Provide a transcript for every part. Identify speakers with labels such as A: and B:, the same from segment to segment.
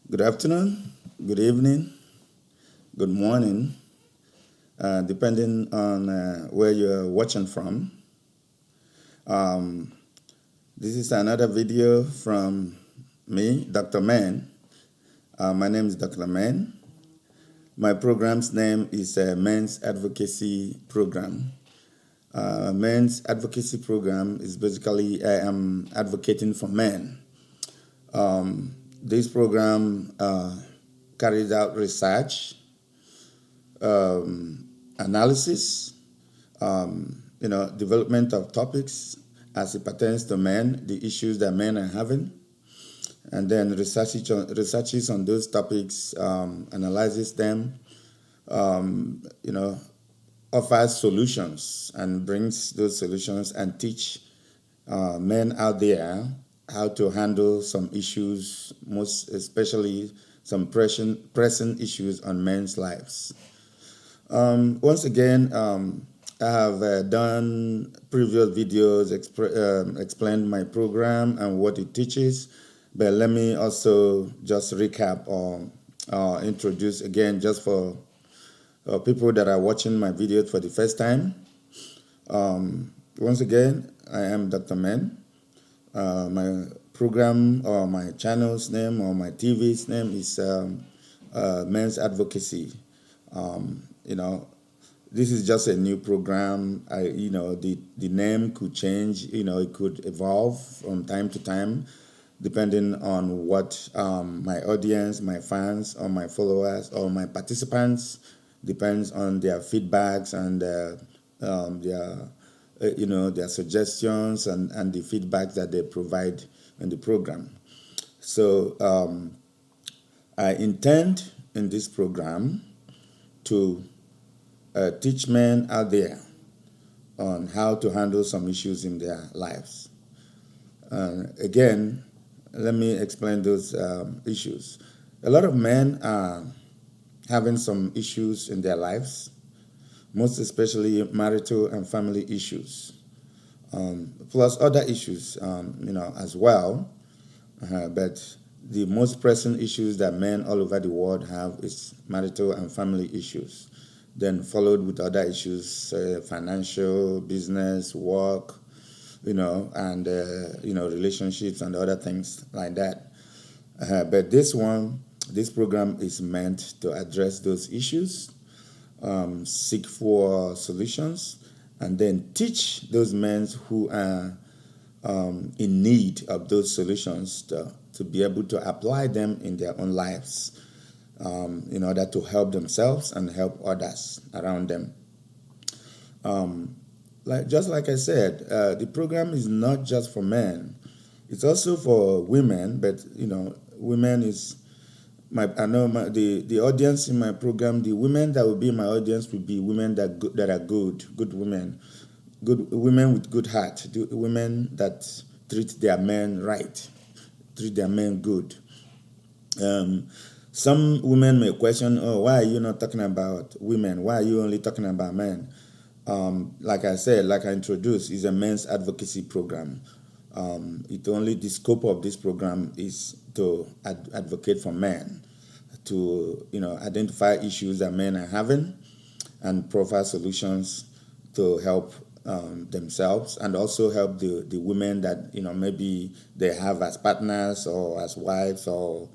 A: Good afternoon, good evening, good morning, depending on where you're watching from. Um, this is another video from me, Dr. Man. My name is Dr. Man. My program's name is Men's Advocacy Program. Men's Advocacy Program is basically I am advocating for men. This program carries out research, analysis, development of topics as it pertains to men, the issues that men are having, and then researches on those topics, analyzes them, you know, offers solutions and brings those solutions and teach men out there how to handle some issues, most especially some pressing issues on men's lives. Once again, I have done previous videos, explained my program and what it teaches, but let me also just recap or introduce again just for people that are watching my videos for the first time. Once again, I am Dr. Men. My program or my channel's name or my TV's name is Men's Advocacy. You know, this is just a new program. The name could change. It could evolve from time to time, depending on what my audience, my fans, or my followers, or my participants depends on their feedbacks and their suggestions and the feedback that they provide in the program. So I intend in this program to teach men out there on how to handle some issues in their lives. Again, let me explain those issues. A lot of men are having some issues in their lives, most especially marital and family issues, plus other issues, as well. But the most pressing issues that men all over the world have is marital and family issues, then followed with other issues, financial, business, work, and relationships and other things like that. But this program is meant to address those issues, seek for solutions, and then teach those men who are in need of those solutions to be able to apply them in their own lives, in order to help themselves and help others around them. Like I said, the program is not just for men; it's also for women. But women is the audience in my program. The women that will be in my audience will be women that are good women, good women with good heart, women that treat their men right, treat their men good. Some women may question, oh, why are you not talking about women? Why are you only talking about men? Like I said, like I introduced, is a men's advocacy program. The scope of this program is to advocate for men, to identify issues that men are having, and provide solutions to help themselves and also help the women that maybe they have as partners or as wives or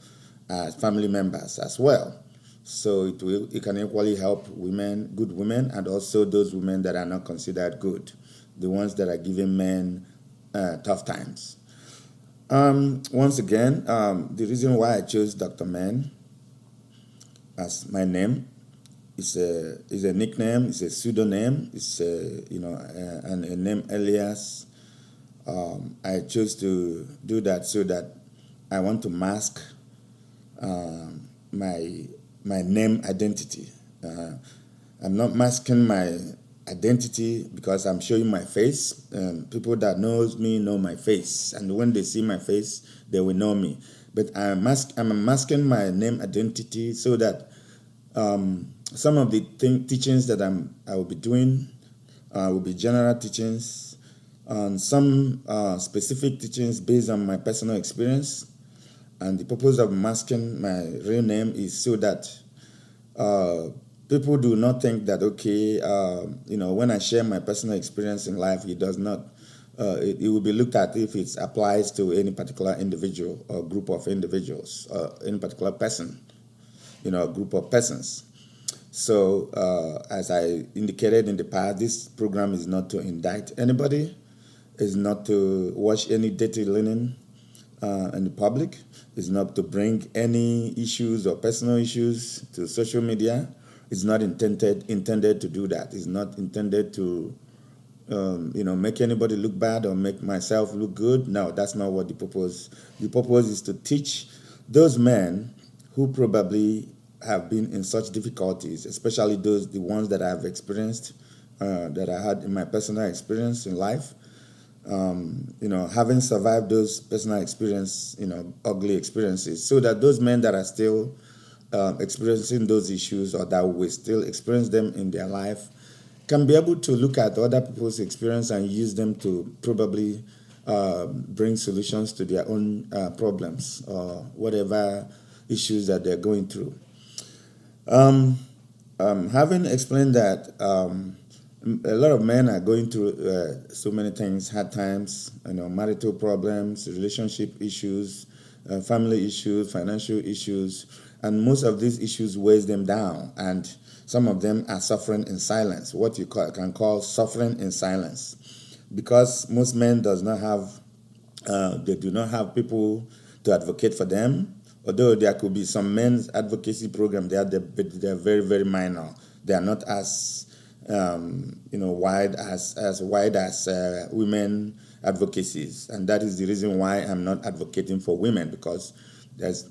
A: as family members as well. So it can equally help good women, and also those women that are not considered good, the ones that are giving men tough times. Once again, the reason why I chose Dr. Man as my name is a nickname, it's a pseudonym, it's a name alias. I chose to do that so that I want to mask my name identity. I'm not masking my identity because I'm showing my face. People that knows me know my face, and when they see my face, they will know me. But I'm masking my name identity so that some of the teachings that I will be doing will be general teachings, and some specific teachings based on my personal experience, And the purpose of masking my real name is so that people do not think that, okay, when I share my personal experience in life, it does not, it will be looked at if it applies to any particular individual or group of individuals, any particular person, a group of persons. So, as I indicated in the past, this program is not to indict anybody, is not to wash any dirty linen in the public, is not to bring any issues or personal issues to social media. It's not intended to do that. It's not intended to make anybody look bad or make myself look good. No, that's not what the purpose. The purpose is to teach those men who probably have been in such difficulties, especially the ones that I've experienced, that I had in my personal experience in life. Having survived those personal experience, ugly experiences, so that those men that are still experiencing those issues or that will still experience them in their life can be able to look at other people's experience and use them to probably bring solutions to their own problems or whatever issues that they're going through. Having explained that, a lot of men are going through so many things, hard times, marital problems, relationship issues, family issues, financial issues, and most of these issues weighs them down, and some of them are suffering in silence, what you can call suffering in silence, because most men do not have people to advocate for them. Although there could be some men's advocacy program, they're very, very minor. They are not as wide as women advocacies, and that is the reason why I'm not advocating for women, because there's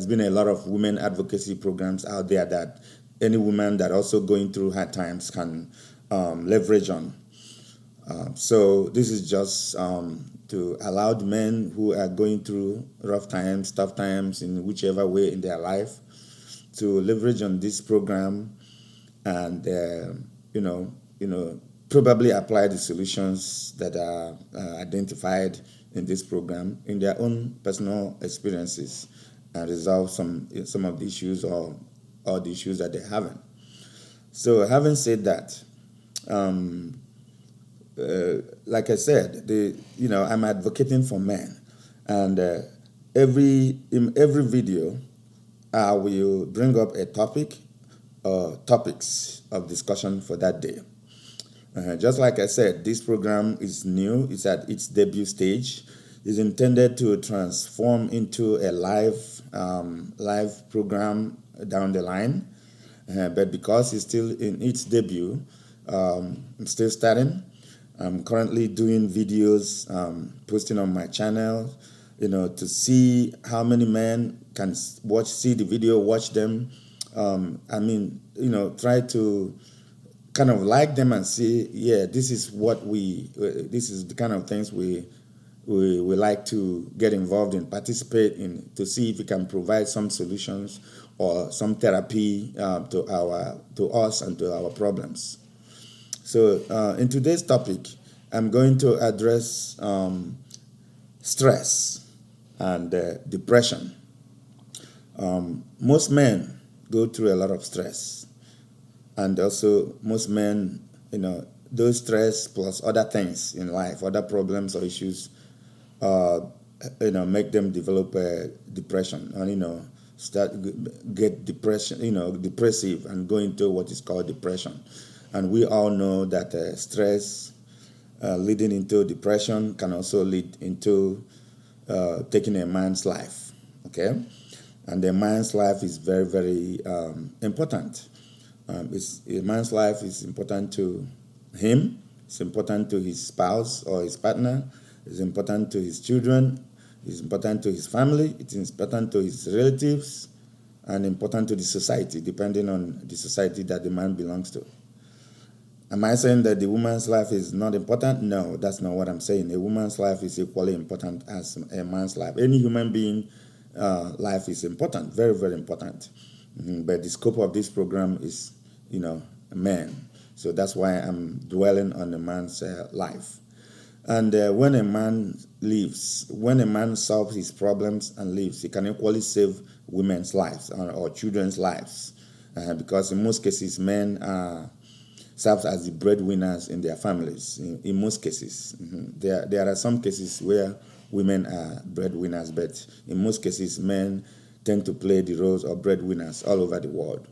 A: been a lot of women advocacy programs out there that any woman that also going through hard times can leverage on. So this is just to allow the men who are going through rough times, tough times, in whichever way in their life, to leverage on this program and probably apply the solutions that are identified in this program in their own personal experiences and resolve some of the issues or the issues that they're having. So, having said that, like I said, I'm advocating for men, and in every video, I will bring up a topic or topics of discussion for that day. Just like I said, this program is new. It's at its debut stage. It's intended to transform into a live program down the line. But because it's still in its debut, I'm still starting. I'm currently doing videos, posting on my channel, to see how many men can see the video, watch them. Try to kind of like them and see, yeah, this is the kind of things we like to get involved in, participate in, to see if we can provide some solutions or some therapy to us and to our problems. So in today's topic, I'm going to address stress and depression. Most men go through a lot of stress, and also most men, those stress plus other things in life, other problems or issues, make them develop depression and get depression, depressive and go into what is called depression. And we all know that stress leading into depression can also lead into taking a man's life. Okay, and a man's life is very, very important. A man's life is important to him. It's important to his spouse or his partner. It's important to his children. It's important to his family. It's important to his relatives, and important to the society, depending on the society that the man belongs to. Am I saying that the woman's life is not important? No, that's not what I'm saying. A woman's life is equally important as a man's life. Any human being life is important, very, very important. But the scope of this program is, a man. So that's why I'm dwelling on a man's life. And when a man leaves, when a man solves his problems and leaves, he can equally save women's lives or children's lives. Because in most cases, men serve as the breadwinners in their families. In most cases, there are some cases where women are breadwinners, but in most cases, men tend to play the roles of breadwinners all over the world.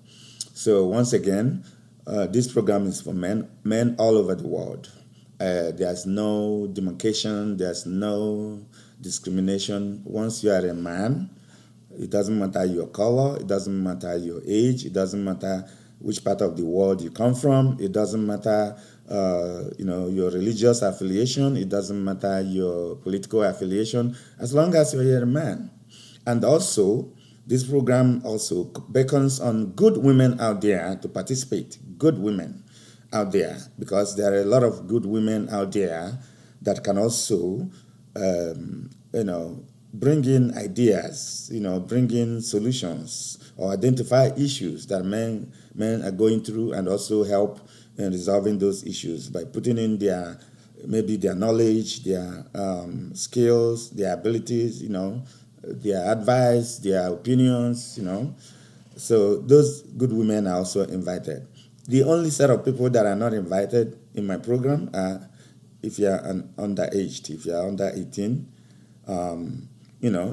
A: So once again, this program is for men all over the world. There's no demarcation, there's no discrimination. Once you are a man, it doesn't matter your color, it doesn't matter your age, it doesn't matter which part of the world you come from, it doesn't matter your religious affiliation, it doesn't matter your political affiliation, as long as you're a man. And also, this program also beckons on good women out there to participate, good women out there, because there are a lot of good women out there that can also, bring in ideas, bring in solutions or identify issues that men are going through, and also help in resolving those issues by putting in maybe their knowledge, their skills, their abilities, their advice, their opinions, So those good women are also invited. The only set of people that are not invited in my program are if you are underaged, if you are under 18.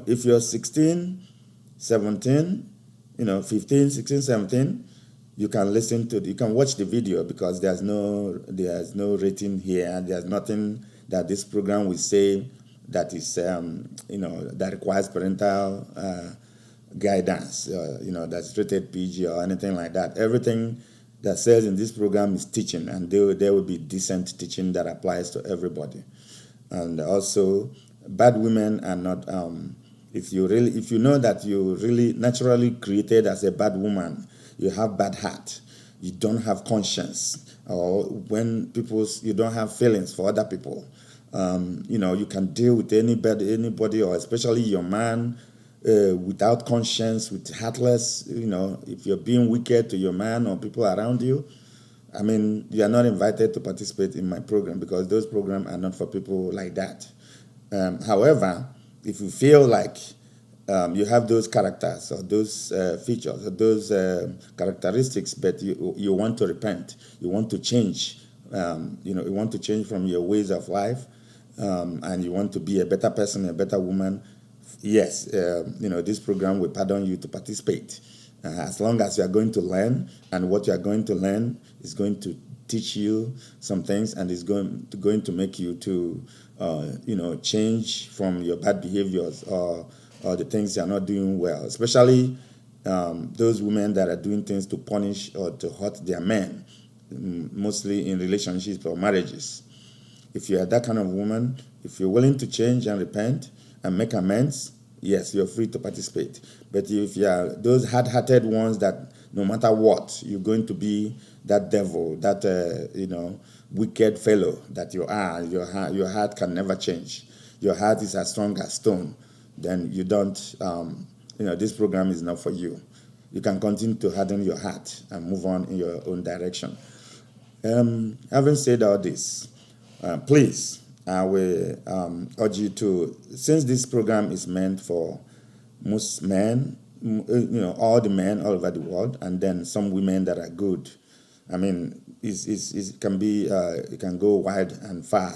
A: If you're 16, 17, 15, 16, 17, you can watch the video, because there's no rating here. There's nothing that this program will say that is that requires parental guidance, that's rated PG or anything like that. Everything that says in this program is teaching, and there will be decent teaching that applies to everybody. And also, bad women are not. If you know that you really naturally created as a bad woman, you have bad heart, you don't have conscience, or you don't have feelings for other people. You can deal with anybody, or especially your man, without conscience, with heartless. If you're being wicked to your man or people around you, you are not invited to participate in my program, because those programs are not for people like that. However, if you feel like you have those characters or those features or those characteristics, but you want to repent, you want to change, you want to change from your ways of life, and you want to be a better person, a better woman, yes, this program will pardon you to participate. As long as you are going to learn, and what you are going to learn is going to teach you some things, and is going to make you to change from your bad behaviors or the things you are not doing well, especially those women that are doing things to punish or to hurt their men, mostly in relationships or marriages. If you are that kind of woman, if you're willing to change and repent and make amends, yes, you're free to participate. But if you are those hard-hearted ones that no matter what, you're going to be that devil, that wicked fellow that you are, your heart can never change. Your heart is as strong as stone. Then you don't, this program is not for you. You can continue to harden your heart and move on in your own direction. Having said all this, please, I will urge you to, since this program is meant for most men, all the men all over the world, and then some women that are good. It can go wide and far,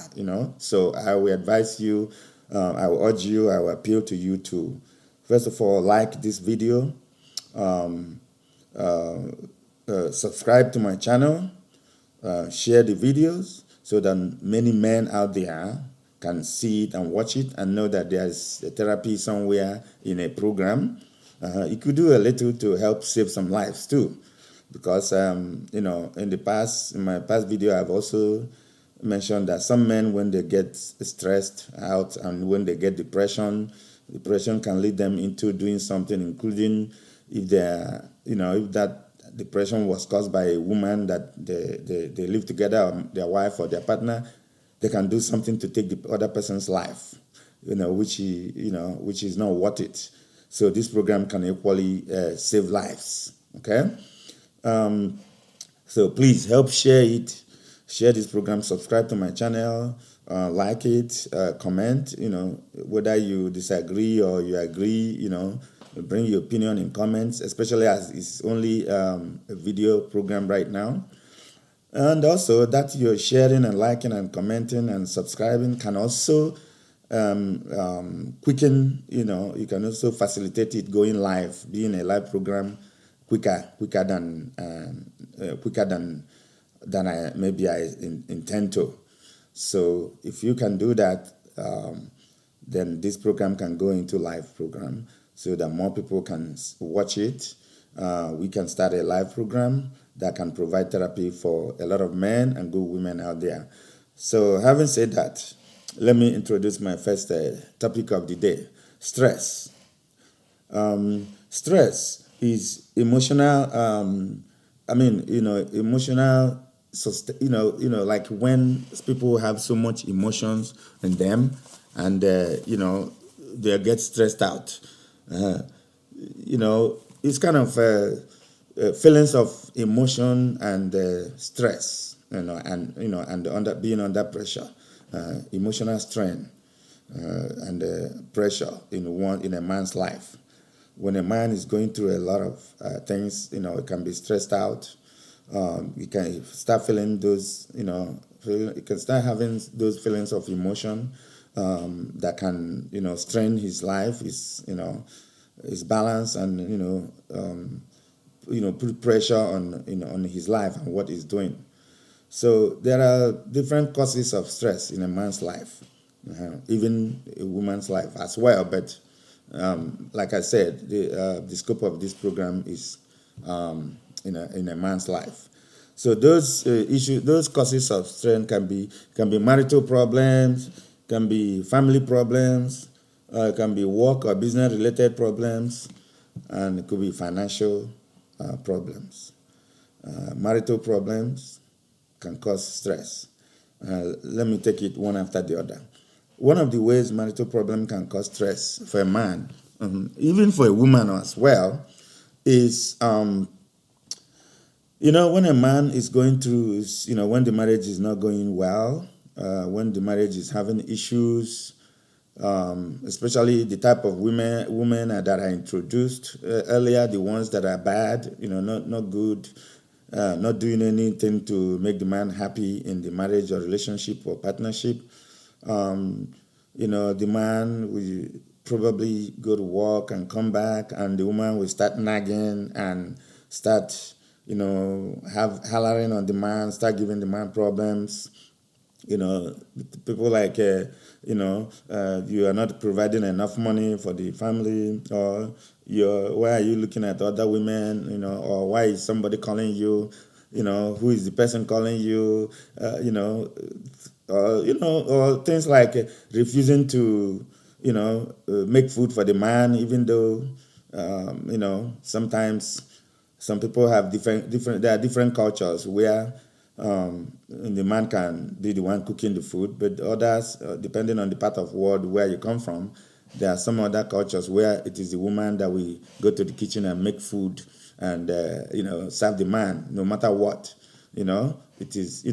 A: So I will advise you, I will urge you, I will appeal to you to, first of all, like this video, subscribe to my channel, share the videos, so that many men out there can see it and watch it and know that there's a therapy somewhere in a program. You could do a little to help save some lives too. Because, in my past video, I've also mentioned that some men, when they get stressed out and when they get depression can lead them into doing something, including if that depression was caused by a woman that they live together, or their wife or their partner, they can do something to take the other person's life, which is not worth it. So this program can equally save lives. Okay. So please help share it. Share this program. Subscribe to my channel. like it, comment, whether you disagree or you agree, bring your opinion in comments, especially as it's only a video program right now. And also that you're sharing and liking and commenting and subscribing can also quicken, you can also facilitate it going live, being a live program quicker than I intend to. So if you can do that, then this program can go into live program so that more people can watch it. We can start a live program that can provide therapy for a lot of men and good women out there. So having said that, let me introduce my first topic of the day: stress. Stress is emotional. Emotional. Like when people have so much emotions in them, and they get stressed out. Uh, it's kind of feelings of emotion and stress, and being under pressure, emotional strain, and pressure in a man's life. When a man is going through a lot of things, it can be stressed out. You can start feeling those, you can start having those feelings of emotion that can, strain his life, his balance, and put pressure on his life and what he's doing. So there are different causes of stress in a man's life, even a woman's life as well. But like I said, the scope of this program is in a man's life. So those those causes of strain can be marital problems, can be family problems, can be work or business related problems, and it could be financial problems. Marital problems can cause stress. Let me take it one after the other. One of the ways marital problem can cause stress for a man, even for a woman as well, is when a man is going through, when the marriage is not going well, when the marriage is having issues, especially the type of women that are introduced earlier, the ones that are bad, not good, not doing anything to make the man happy in the marriage or relationship or partnership. The man will probably go to work and come back, and the woman will start nagging and start, have hollering on the man, start giving the man problems. People like, you are not providing enough money for the family, or why are you looking at other women, or why is somebody calling you, who is the person calling you, or things like refusing to, make food for the man, even though, sometimes some people have there are different cultures where the man can be the one cooking the food, but others, depending on the part of the world where you come from, there are some other cultures where it is the woman that will go to the kitchen and make food and serve the man no matter what. It is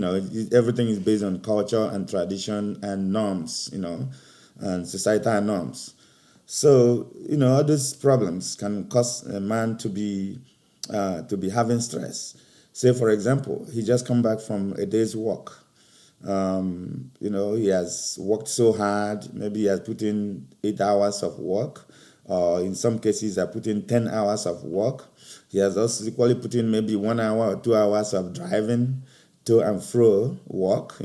A: everything is based on culture and tradition and norms, and societal norms. So all these problems can cause a man to be having stress. Say, for example, he just come back from a day's work. He has worked so hard. Maybe he has put in 8 hours of work, or in some cases, he put in 10 hours of work. He has also equally put in maybe 1 hour or 2 hours of driving to and fro work,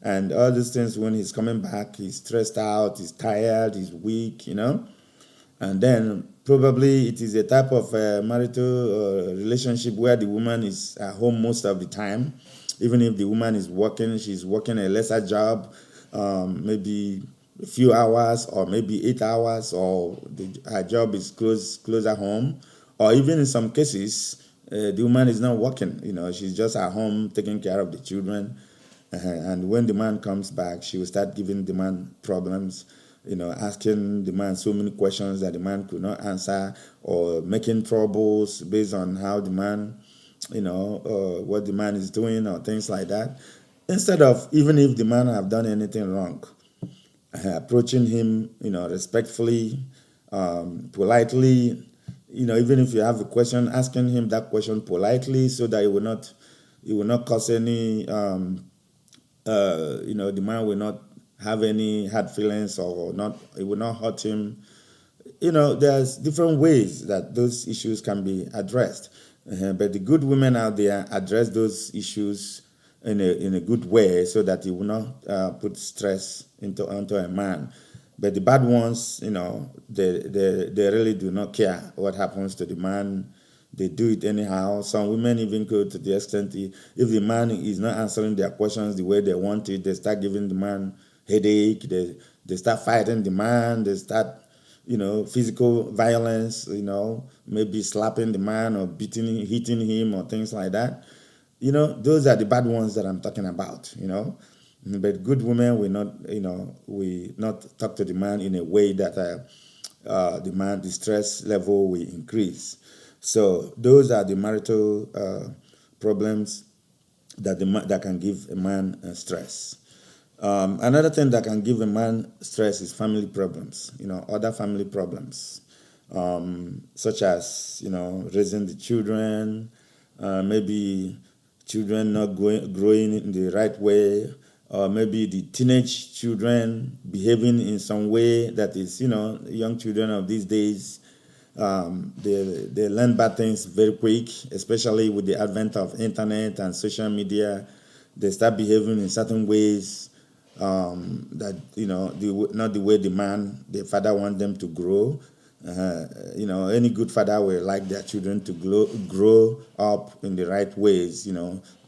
A: and all these things. When he's coming back, he's stressed out, he's tired, he's weak, and then probably it is a type of marital relationship where the woman is at home most of the time. Even if the woman is working, she's working a lesser job, maybe a few hours or maybe 8 hours, or her job is close at home. Or even in some cases, the woman is not working. She's just at home taking care of the children. And when the man comes back, she will start giving the man problems, asking the man so many questions that the man could not answer, or making troubles based on how the man, what the man is doing, or things like that. instead of, even if the man have done anything wrong, approaching him, respectfully, politely, even if you have a question, asking him that question politely so that it will not cause any, the man will not have any hard feelings, or not, it will not hurt him. There's different ways that those issues can be addressed. But the good women out there address those issues in a good way so that it will not put stress onto a man. But the bad ones, they really do not care what happens to the man. They do it anyhow. Some women even go to the extent, if the man is not answering their questions the way they want it, they start giving the man headache. They start fighting the man. They start, physical violence, maybe slapping the man or hitting him or things like that. Those are the bad ones that I'm talking about, But good women will not, we not talk to the man in a way that the stress level will increase. So those are the marital problems that can give a man stress. Another thing that can give a man stress is family problems, other family problems, such as, raising the children, maybe children not growing in the right way, or maybe the teenage children behaving in some way that is, young children of these days, they learn bad things very quick, especially with the advent of internet and social media. They start behaving in certain ways that not the way the father want them to grow. Any good father will like their children to grow up in the right ways,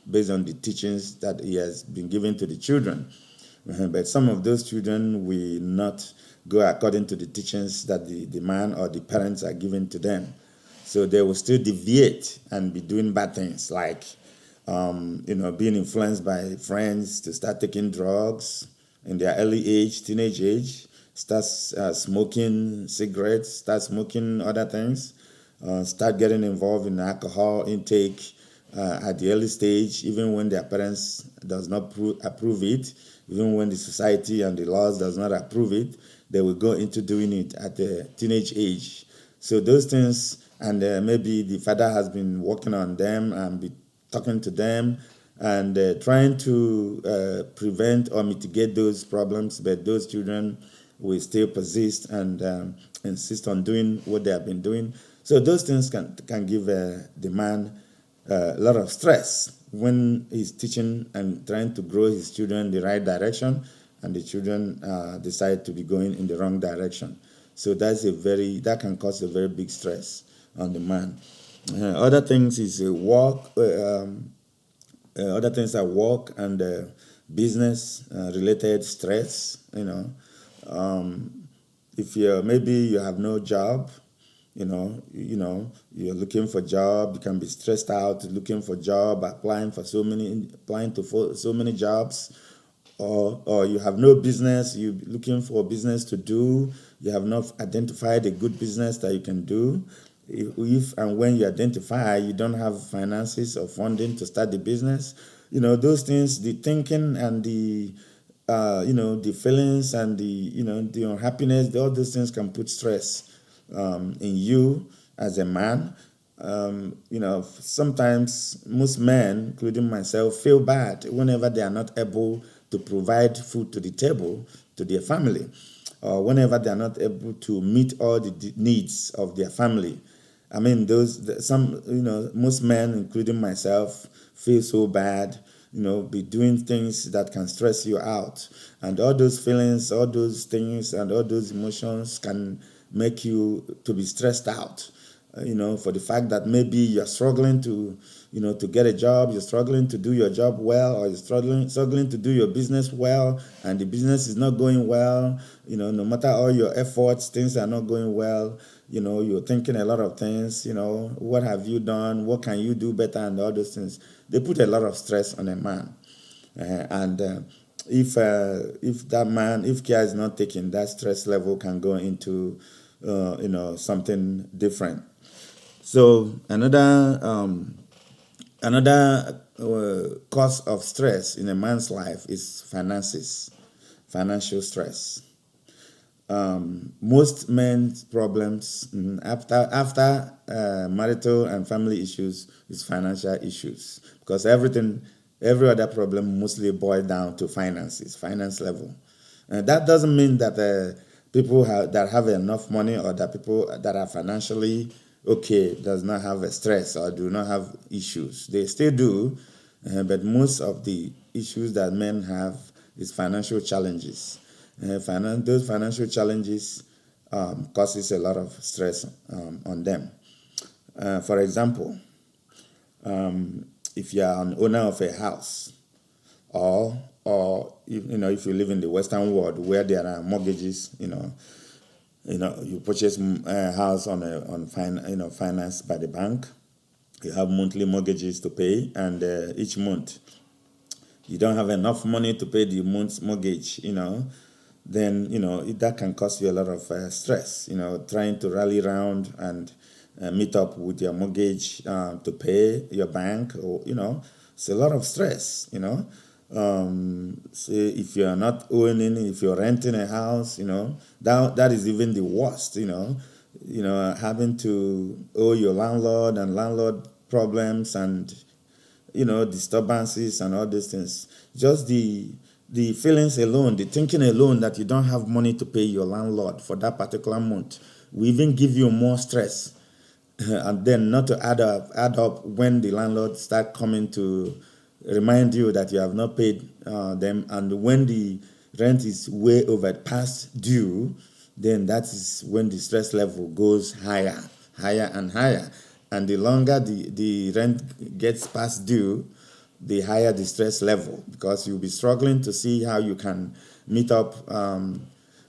A: based on the teachings that he has been given to the children. But some of those children will not go according to the teachings that the man or the parents are giving to them. So they will still deviate and be doing bad things, like being influenced by friends to start taking drugs in their early age, teenage age, start smoking cigarettes, start smoking other things, start getting involved in alcohol intake at the early stage, even when their parents does not approve it, even when the society and the laws does not approve it, they will go into doing it at the teenage age. So those things, and maybe the father has been working on them and be talking to them and trying to prevent or mitigate those problems, but those children will still persist and insist on doing what they have been doing. So those things can give the man a lot of stress when he's teaching and trying to grow his children in the right direction, and the children decide to be going in the wrong direction. So that can cause a very big stress on the man. Other things is work. Other things are work and business related stress. If maybe you have no job, you're looking for job, you can be stressed out looking for job, applying to so many jobs, or you have no business, you're looking for a business to do, you have not identified a good business that you can do. If and when you identify, you don't have finances or funding to start the business, those things, the thinking and the the feelings and the unhappiness, all those things can put stress in you as a man. Sometimes most men, including myself, feel bad whenever they are not able to provide food to the table to their family, or whenever they are not able to meet all the needs of their family. I mean, most men, including myself, feel so bad, be doing things that can stress you out. And all those feelings, all those things, and all those emotions can make you to be stressed out, for the fact that maybe you're struggling to get a job, you're struggling to do your job well, or you're struggling to do your business well, and the business is not going well. No matter all your efforts, things are not going well. You're thinking a lot of things, what have you done? What can you do better? And all those things. They put a lot of stress on a man. If care is not taken, that stress level can go into, something different. So another cause of stress in a man's life is finances, financial stress. Most men's problems after marital and family issues is financial issues, because every other problem mostly boil down to finances, finance level. That doesn't mean that people that have enough money, or that people that are financially okay does not have a stress or do not have issues. They still do, but most of the issues that men have is financial challenges. Those financial challenges causes a lot of stress on them. For example, if you are an owner of a house, or if you live in the Western world where there are mortgages, you purchase a house financed by the bank. You have monthly mortgages to pay, and each month you don't have enough money to pay the month's mortgage. Then that can cause you a lot of stress. Trying to rally around and meet up with your mortgage to pay your bank, or it's a lot of stress. Say if you are not owning, if you're renting a house, that is even the worst. Having to owe your landlord, and landlord problems, and disturbances and all these things. Just the feelings alone, the thinking alone that you don't have money to pay your landlord for that particular month will even give you more stress. And then not to add up when the landlord start coming to remind you that you have not paid them, and when the rent is way over past due, then that is when the stress level goes higher and higher. And the longer the rent gets past due, the higher the stress level, because you'll be struggling to see how you can meet up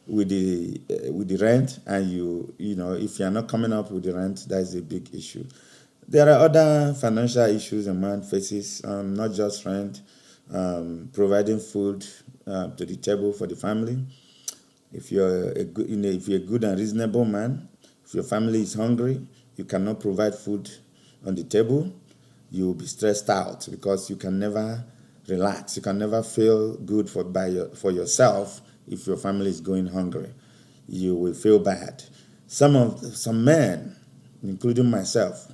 A: with the rent, and if you're not coming up with the rent, that is a big issue. There are other financial issues a man faces, not just rent, providing food to the table for the family. If you're a good and reasonable man, if your family is hungry, you cannot provide food on the table, you'll be stressed out, because you can never relax. You can never feel good for yourself if your family is going hungry. You will feel bad. Some men, including myself,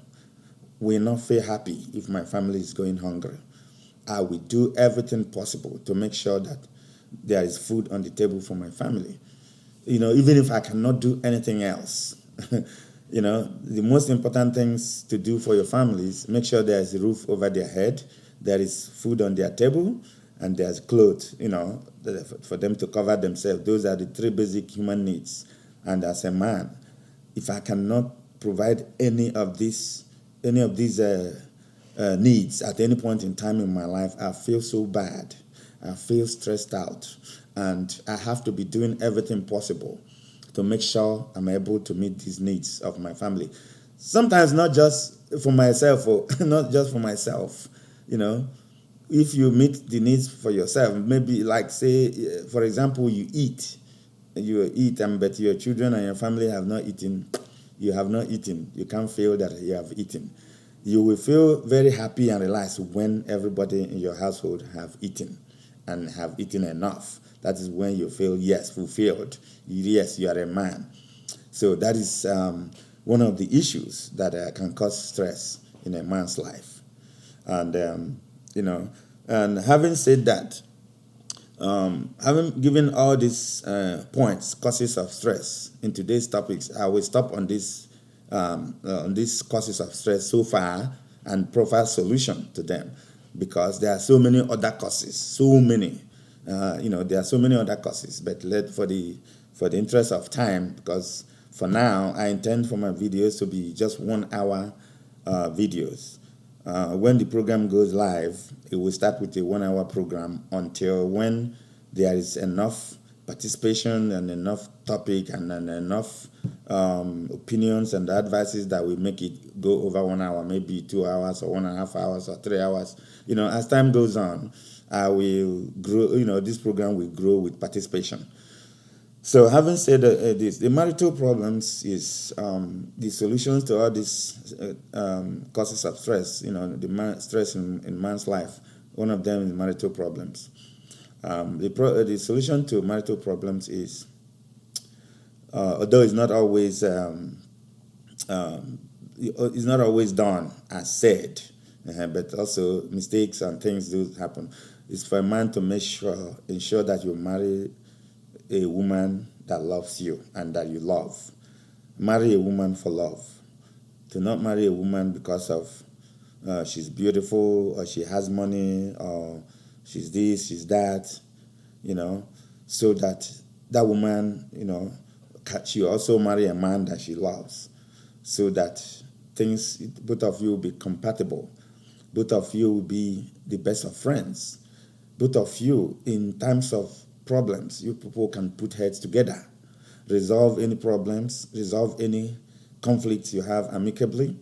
A: will not feel happy if my family is going hungry. I will do everything possible to make sure that there is food on the table for my family. Even if I cannot do anything else. The most important things to do for your family is make sure there is a roof over their head, there is food on their table, and there's clothes, for them to cover themselves. Those are the three basic human needs. And as a man, if I cannot provide any of these needs at any point in time in my life, I feel so bad. I feel stressed out, and I have to be doing everything possible to make sure I'm able to meet these needs of my family. Sometimes not just for myself, or not just for myself. If you meet the needs for yourself, maybe like say, for example, you eat, but your children and your family have not eaten. You have not eaten. You can't feel that you have eaten. You will feel very happy and relaxed when everybody in your household have eaten, and have eaten enough. That is when you feel, yes, fulfilled. Yes, you are a man. So that is one of the issues that can cause stress in a man's life. And, and having said that, having given all these points, causes of stress in today's topics, I will stop on these causes of stress so far and provide solution to them, because there are so many other causes, there are so many other causes. But for the interest of time, because for now I intend for my videos to be just 1 hour videos. When the program goes live, it will start with a 1 hour program until when there is enough participation and enough topic and enough opinions and advices that will make it go over 1 hour, maybe 2 hours or 1.5 hours or 3 hours. As time goes on, I will grow, this program will grow with participation. So having said this, the marital problems is the solutions to all these causes of stress. Stress in man's life. One of them is marital problems. The solution to marital problems is, although it's not always done as said, but also mistakes and things do happen. It's for a man to ensure that you marry a woman that loves you and that you love. Marry a woman for love. Do not marry a woman because of she's beautiful or she has money or she's this, she's that, so that woman, she also marry a man that she loves, so that both of you will be compatible. Both of you will be the best of friends. Both of you, in times of problems, you people can put heads together, resolve any problems, resolve any conflicts you have amicably,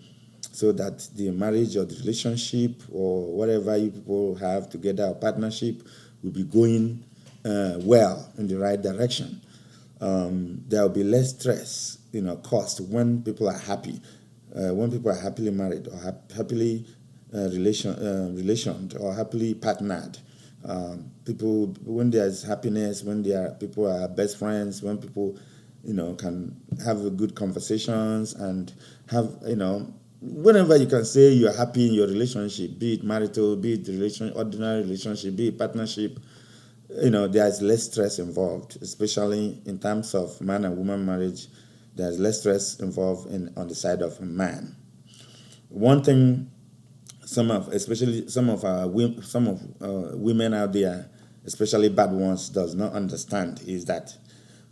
A: so that the marriage or the relationship or whatever you people have together, or partnership, will be going well in the right direction. There will be less stress, caused when people are happy, when people are happily married or happily relationed or happily partnered. People, when there's happiness, when people are best friends, when people, can have good conversations and have, whenever you can say you're happy in your relationship, be it marital, be it ordinary relationship, be it partnership, there's less stress involved, especially in terms of man and woman marriage. There's less stress involved on the side of a man. One thing some of women out there, especially bad ones, does not understand is that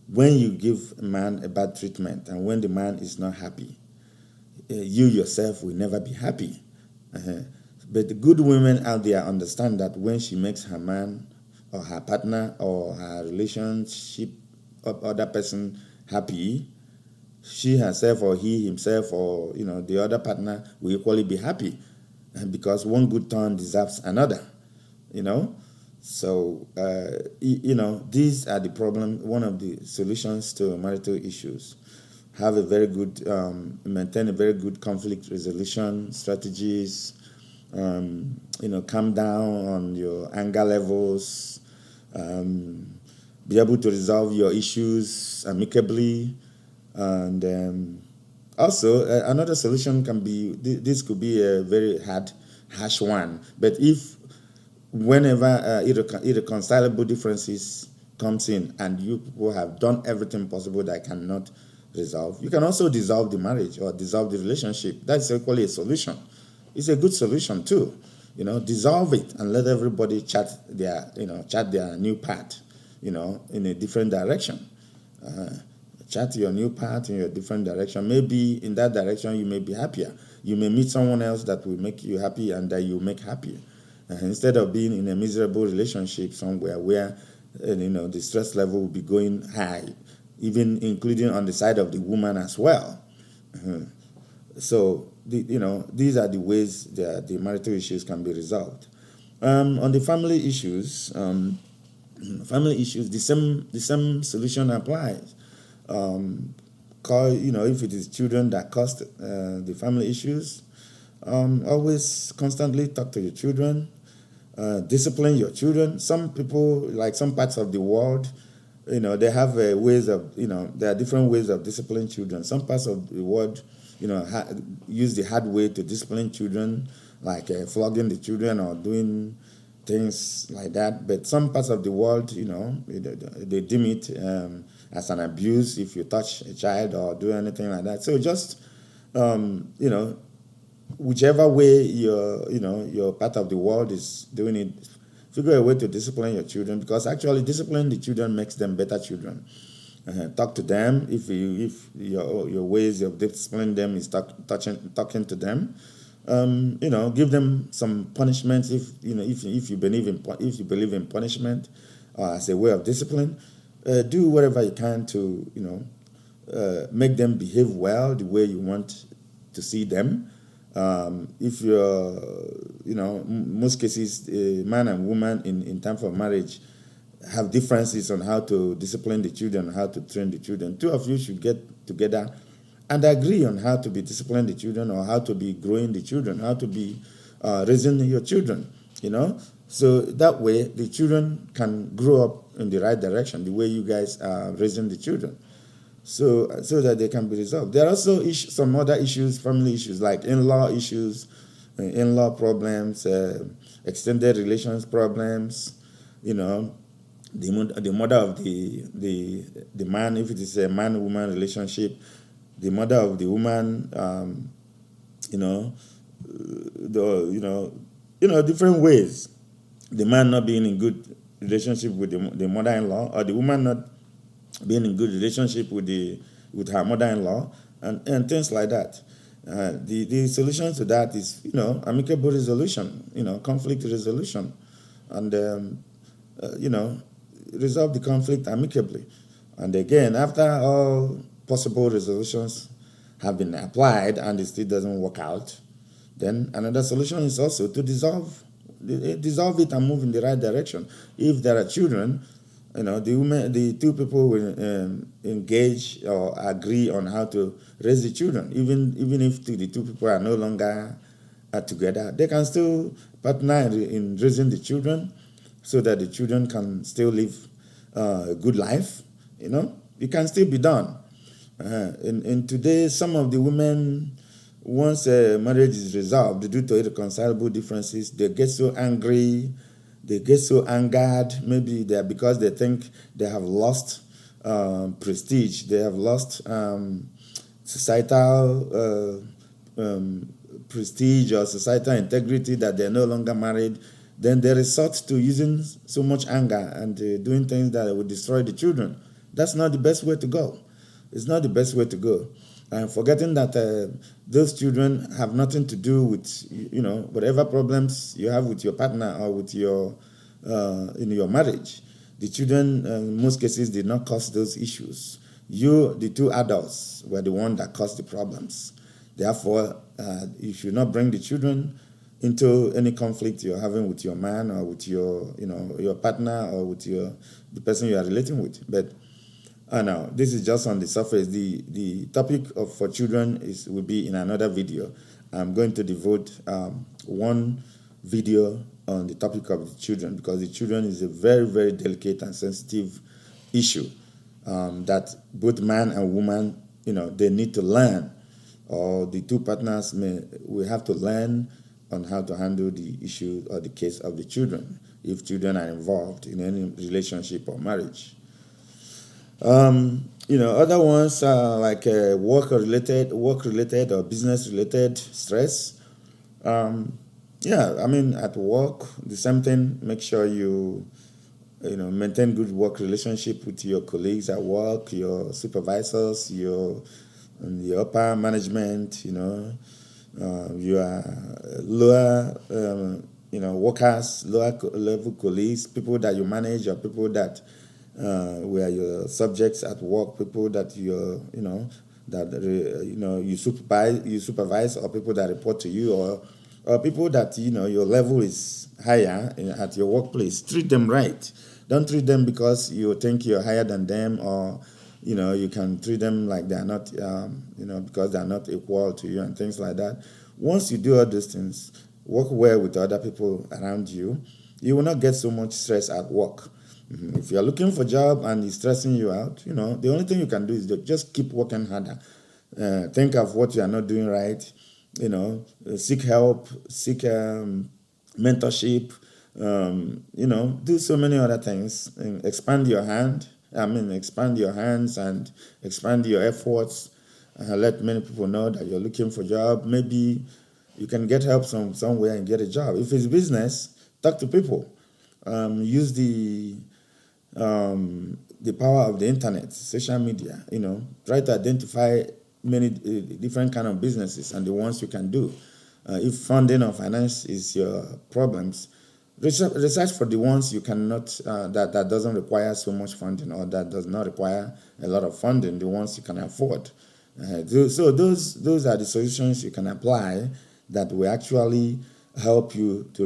A: when you give a man a bad treatment and when the man is not happy, you yourself will never be happy. But the good women out there understand that when she makes her man or her partner or her relationship or other person happy, she herself or he himself or the other partner will equally be happy, because one good turn deserves another. So these are the problem. One of the solutions to marital issues: have a very good maintain a very good conflict resolution strategies. Calm down on your anger levels. Be able to resolve your issues amicably. And also, another solution can be, this could be a very harsh one, but if whenever irreconcilable differences comes in and you people have done everything possible that cannot resolve, you can also dissolve the marriage or dissolve the relationship. That's equally a solution. It's a good solution too. Dissolve it and let everybody chart their new path, in a different direction. Chart your new path in your different direction. Maybe in that direction you may be happier. You may meet someone else that will make you happy and that you make happier. Instead of being in a miserable relationship somewhere where the stress level will be going high, even including on the side of the woman as well. So these are the ways that the marital issues can be resolved. On the family issues, the same solution applies. If it is children that cause the family issues, always constantly talk to your children, discipline your children. Some people, like some parts of the world, they have ways of, there are different ways of disciplining children. Some parts of the world, use the hard way to discipline children, like flogging the children or doing things like that. But some parts of the world, they deem it as an abuse if you touch a child or do anything like that. So just, whichever way your part of the world is doing it, figure a way to discipline your children, because actually disciplining the children makes them better children. Talk to them. If your ways of disciplining them is talking to them, give them some punishment. If you believe in punishment as a way of discipline, do whatever you can to make them behave well the way you want to see them. If you're, most cases, man and woman in terms of marriage, have differences on how to discipline the children, how to train the children. Two of you should get together and agree on how to be disciplining the children, or how to be growing the children, how to be raising your children, So that way the children can grow up in the right direction, the way you guys are raising the children. So that they can be resolved. There are also some other issues, family issues, like in-law issues, in-law problems, extended relations problems, the mother of the man, if it is a man-woman relationship, the mother of the woman, different ways. The man not being in good relationship with the mother-in-law, or the woman not being in good relationship with her mother-in-law, and things like that. The solution to that is, amicable resolution, conflict resolution, and resolve the conflict amicably. And again, after all possible resolutions have been applied and it still doesn't work out, then another solution is also to dissolve it and move in the right direction. If there are children, the two people will engage or agree on how to raise the children. Even if the two people are no longer together, they can still partner in raising the children, so that the children can still live a good life. It can still be done. In today, some of the women, once marriage is resolved due to irreconcilable differences, they get so angry, they get so angered, maybe because they think they have lost prestige, they have lost societal prestige or societal integrity, that they're no longer married. Then they resort to using so much anger and doing things that would destroy the children. That's not the best way to go. It's not the best way to go. And forgetting that those children have nothing to do with, whatever problems you have with your partner or with your marriage. The children, in most cases, did not cause those issues. You, the two adults, were the one that caused the problems. Therefore, you should not bring the children into any conflict you're having with your man, or with your partner, or with the person you are relating with. But no, this is just on the surface. The topic for children will be in another video. I'm going to devote one video on the topic of the children, because the children is a very, very delicate and sensitive issue that both man and woman, they need to learn, or the two partners will have to learn on how to handle the issue or the case of the children, if children are involved in any relationship or marriage. Other ones are like work-related or business-related stress. At work, the same thing. Make sure you maintain good work relationship with your colleagues at work, your supervisors, your upper management. Your lower workers, lower level colleagues, people that you manage, or people that were your subjects at work, people that you supervise, or people that report to you, or people that your level is higher at your workplace. Treat them right. Don't treat them because you think you're higher than them, or you can treat them like they're not, because they're not equal to you and things like that. Once you do all those things, work well with other people around you, you will not get so much stress at work. If you're looking for a job and it's stressing you out, the only thing you can do is just keep working harder. Think of what you are not doing right, seek help, seek mentorship, do so many other things. Expand your hands and expand your efforts. Let many people know that you're looking for a job. Maybe you can get help somewhere and get a job. If it's business, talk to people. Use the power of the internet, social media. Try to identify many different kind of businesses and the ones you can do. If funding or finance is your problems, research for the ones you cannot, that doesn't require so much funding, or that does not require a lot of funding, the ones you can afford. So those are the solutions you can apply that will actually help you to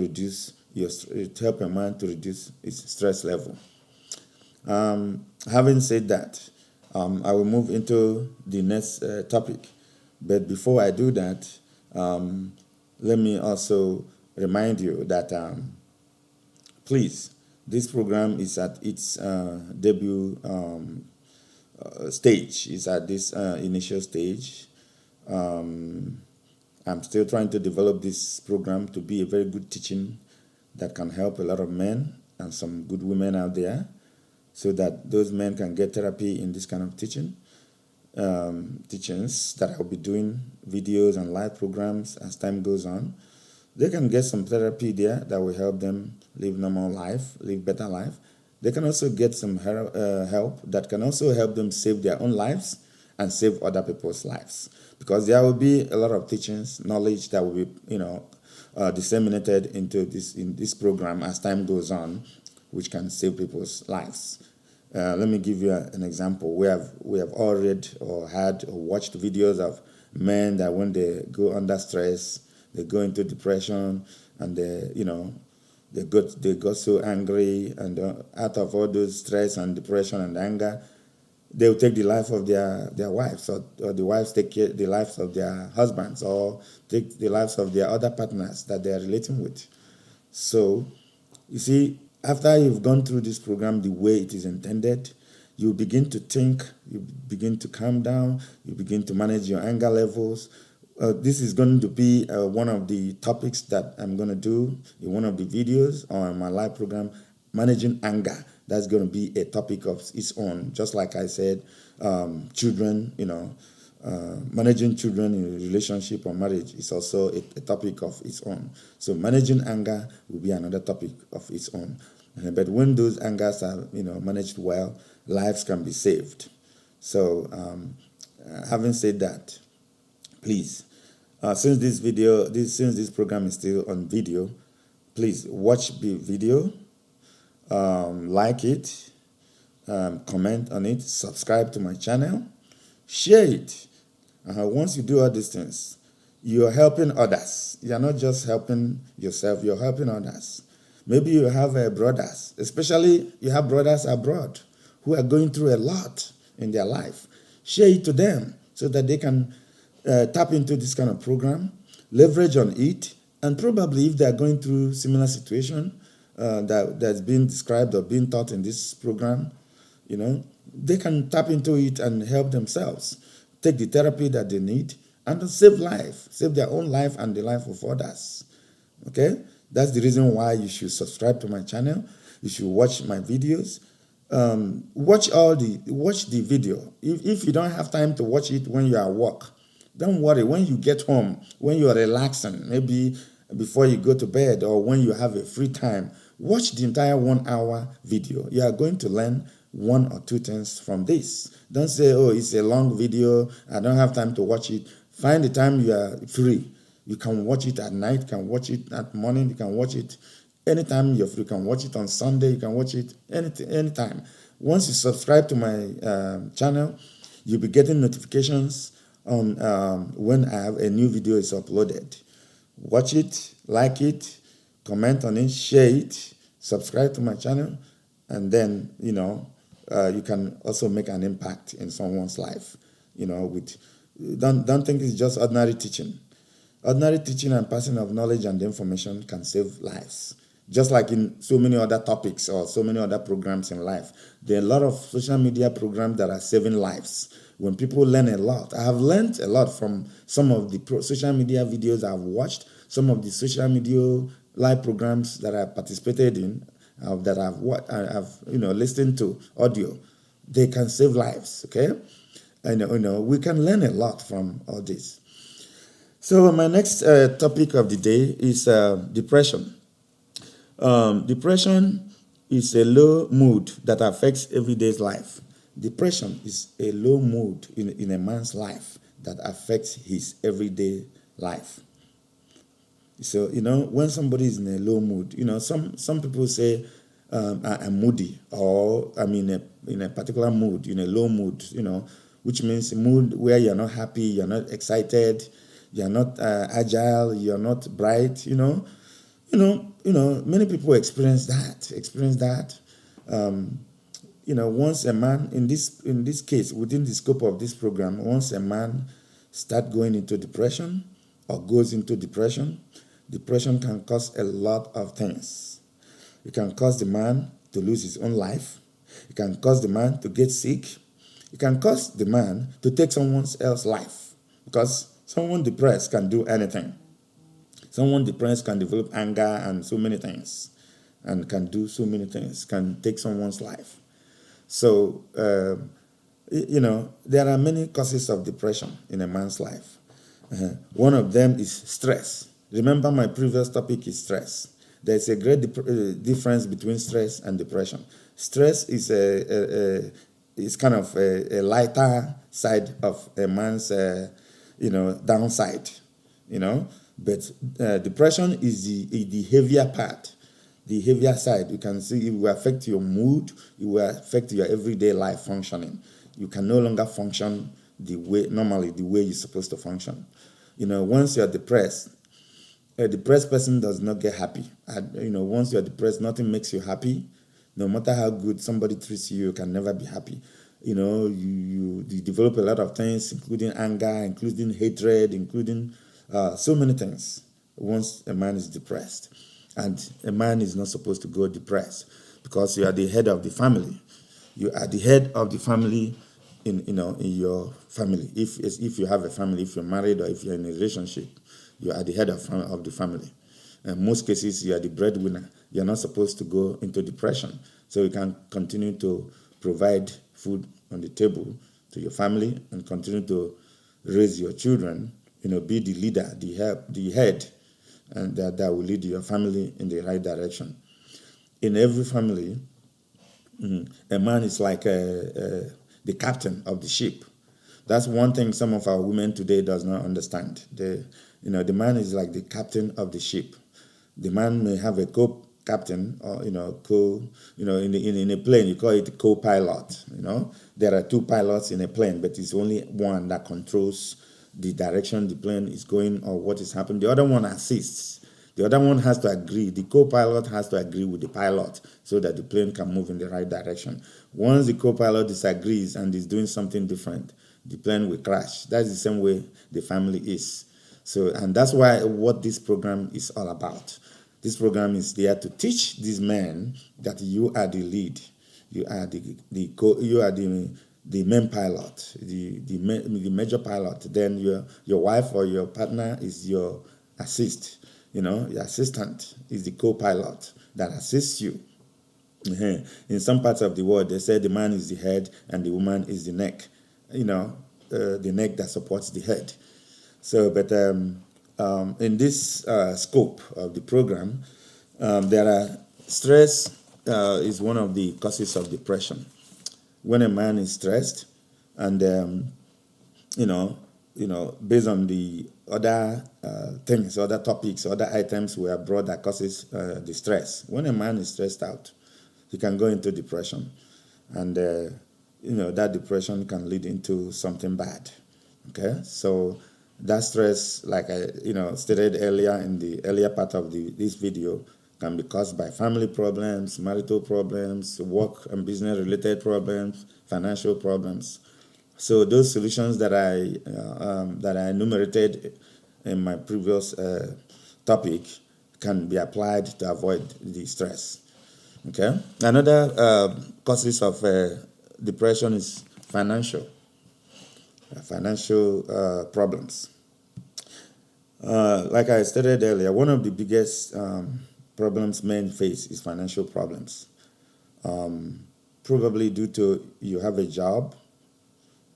A: help a man to reduce his stress level. Having said that, I will move into the next topic. But before I do that, let me also remind you that please, this program is at its debut stage. It's at this initial stage. I'm still trying to develop this program to be a very good teaching that can help a lot of men and some good women out there, so that those men can get therapy in this kind of teachings that I'll be doing videos and live programs as time goes on. They can get some therapy there that will help them live normal life, live better life. They can also get some help that can also help them save their own lives and save other people's lives, because there will be a lot of teachings, knowledge that will be, disseminated into this program as time goes on, which can save people's lives. Let me give you an example. We have all read or had or watched videos of men that when they go under stress, they go into depression, and they got so angry, and out of all those stress and depression and anger, they will take the life of their wives, or the wives take the lives of their husbands, or take the lives of their other partners that they are relating with. So, you see, after you've gone through this program the way it is intended, you begin to think, you begin to calm down, you begin to manage your anger levels. This is going to be one of the topics that I'm going to do in one of the videos on my live program, Managing Anger. That's going to be a topic of its own. Just like I said, children, managing children in a relationship or marriage is also a topic of its own. So managing anger will be another topic of its own. But when those angers are, managed well, lives can be saved. So, having said that, please, since this program is still on video, please watch the video, like it, comment on it, subscribe to my channel, share it. Once you do all these things, you're helping others. You're not just helping yourself, you're helping others. Maybe you have brothers, especially you have brothers abroad who are going through a lot in their life. Share it to them so that they can tap into this kind of program, leverage on it, and probably if they are going through similar situation that's been described or being taught in this program, they can tap into it and help themselves, take the therapy that they need, and save their own life and the life of others. Okay? That's the reason why you should subscribe to my channel. You should watch my videos. Watch the video. If you don't have time to watch it when you're at work, don't worry. When you get home, when you're relaxing, maybe before you go to bed or when you have a free time, watch the entire 1 hour video. You are going to learn one or two things from this. Don't say, oh, it's a long video, I don't have time to watch it. Find the time you are free. You can watch it at night, you can watch it at morning, you can watch it anytime you're free. You can watch it on Sunday, you can watch it anytime. Once you subscribe to my channel, you'll be getting notifications on when I have a new video is uploaded. Watch it, like it, comment on it, share it, subscribe to my channel, and then, you can also make an impact in someone's life. Don't think it's just ordinary teaching. Ordinary teaching and passing of knowledge and information can save lives. Just like in so many other topics or so many other programs in life, there are a lot of social media programs that are saving lives. When people learn a lot, I have learned a lot from some of the social media videos I've watched, some of the social media live programs that I participated in, that I've listened to audio. They can save lives. Okay, and we can learn a lot from all this. So my next topic of the day is depression. Depression is a low mood that affects everyday's life. Depression is a low mood in a man's life that affects his everyday life. So, when somebody is in a low mood, some people say, I'm moody, or I'm in a particular mood, in a low mood, which means a mood where you're not happy, you're not excited, you're not agile, you're not bright, many people experience that. once a man, in this case, within the scope of this program, once a man start going into depression or goes into depression, depression can cause a lot of things. It can cause the man to lose his own life. It can cause the man to get sick. It can cause the man to take someone else's life, because someone depressed can do anything. Someone depressed can develop anger and so many things, and can do so many things, can take someone's life. So, there are many causes of depression in a man's life. One of them is stress. Remember, my previous topic is stress. There's a great difference between stress and depression. Stress is kind of a lighter side of a man's, downside, But depression is the heavier part, the heavier side. You can see it will affect your mood, it will affect your everyday life functioning. You can no longer function the way you're supposed to function. Once you're depressed, a depressed person does not get happy. Once you're depressed, nothing makes you happy. No matter how good somebody treats you, you can never be happy. You develop a lot of things, including anger, including hatred, including so many things once a man is depressed. And a man is not supposed to go depressed, because you are the head of the family. You are the head of the family in your family. If you have a family, if you're married or if you're in a relationship, you are the head of the family. In most cases, you are the breadwinner. You're not supposed to go into depression. So you can continue to provide food on the table to your family and continue to raise your children, be the leader, the head, and that will lead your family in the right direction. In every family, a man is like the captain of the ship. That's one thing some of our women today does not understand. The man is like the captain of the ship. The man may have a co-captain, or in a plane you call it co-pilot. There are two pilots in a plane, but it's only one that controls the direction the plane is going or what is happening. The other one assists. The other one has to agree. The co-pilot has to agree with the pilot so that the plane can move in the right direction. Once the co-pilot disagrees and is doing something different, the plane will crash. That's the same way the family is. So, and that's what this program is all about. This program is there to teach these men that you are the lead. You are the main pilot, the major pilot. Then your wife or your partner is your assist. Your assistant is the co-pilot that assists you. In some parts of the world, they say the man is the head and the woman is the neck. The neck that supports the head. So, but in this scope of the program, there are stress is one of the causes of depression. When a man is stressed, and based on the other things, other topics, other items we have brought that causes the stress. When a man is stressed out, he can go into depression, and that depression can lead into something bad. Okay, so that stress, like I stated earlier in the earlier part of this video, can be caused by family problems, marital problems, work and business related problems, financial problems. So those solutions that I enumerated in my previous topic can be applied to avoid the stress. Okay. Another causes of depression is financial problems. Like I stated earlier, one of the biggest problems men face is financial problems. Probably due to you have a job,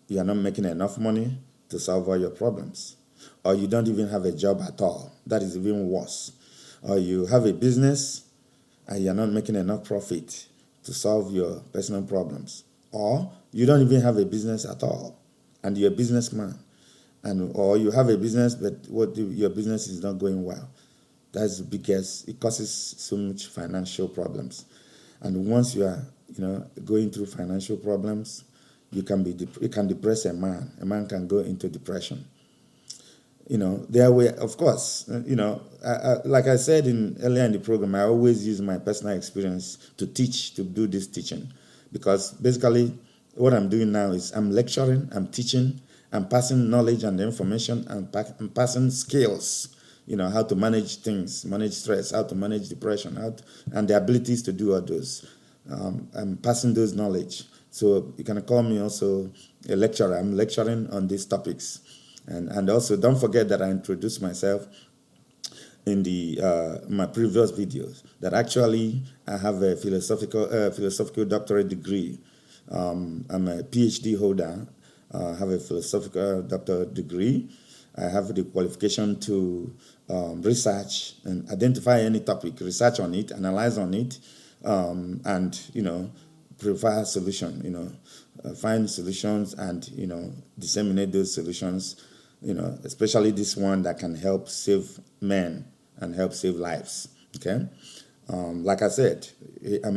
A: you are not making enough money to solve all your problems. Or you don't even have a job at all. That is even worse. Or you have a business and you're not making enough profit to solve your personal problems. Or you don't even have a business at all and you're a businessman. Or you have a business, but your business is not going well. That's because it causes so much financial problems. And once you are, going through financial problems, it can depress a man. A man can go into depression. There were, of course, like I said earlier in the program, I always use my personal experience to do this teaching. because basically what I'm doing now is I'm lecturing, I'm teaching, I'm passing knowledge and information, and I'm passing skills, how to manage things, manage stress, how to manage depression, and the abilities to do all those. I'm passing those knowledge. So you can call me also a lecturer. I'm lecturing on these topics. And also don't forget that I introduced myself in the my previous videos, that actually I have a philosophical doctorate degree. I'm a PhD holder. I have a philosophical doctorate degree. I have the qualification to research and identify any topic, research on it, analyze on it, and provide solution. Find solutions and disseminate those solutions. Especially this one that can help save men and help save lives. Okay, like I said,